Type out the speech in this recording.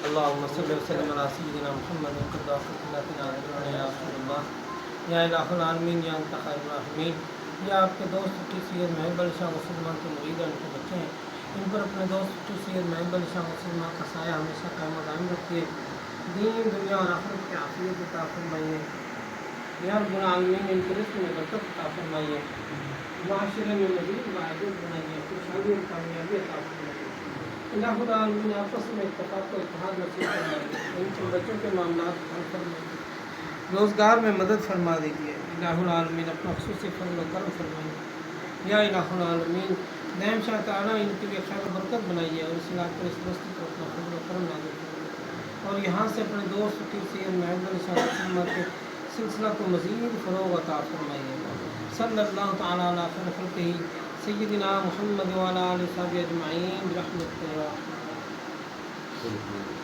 اللهم صل وسلم على سيدنا محمد وقد قلتنا يا رسول اللہ یا الہ العالمین یا انت خیر الراحمین. یا آپ کے دوست کی سید محب علی شاہ مسلمان کے مرید ہیں، ان کے بچے ہیں، ان پر اپنے دوست کی سید محب علی شاہ مسلمان کا سایہ ہمیشہ قائم و دائم رکھیے. دین دنیا اور آخرت کی عافیت عطا فرمائیے. یا رب العالمین ان کے رزق میں برکت عطا فرمائیے، معاشرے میں مزید معزز بنائیے، خوشحالی اور کامیابی عطا فرمائیے. الہ العالمین آپس میں اتفاق و اتحاد نصیب فرمائیے. ان کے بچوں کے معاملات حل فرمائیے، روزگار میں مدد فرما دیجیے. الہ العالمین اپنا خصوصی فضل و کرم فرمائیے. یا الہ العالمین دائم شاہ تعالیٰ ان کے لیے خیر و برکت بنائیے اور اس علاقے پر اس بستی پر اپنا فضل و کرم نازل فرمائیے اور یہاں سے اپنے دوست کی سید محب علی شاہ مسلمان کے سلسلہ کو مزید فروغ عطا فرمائیے. صلی اللہ تعالیٰ علی خیر خلقہ سیدنا محمد وعلی آلہ وصحبہ اجمعین برحمتک یا ارحم الراحمین.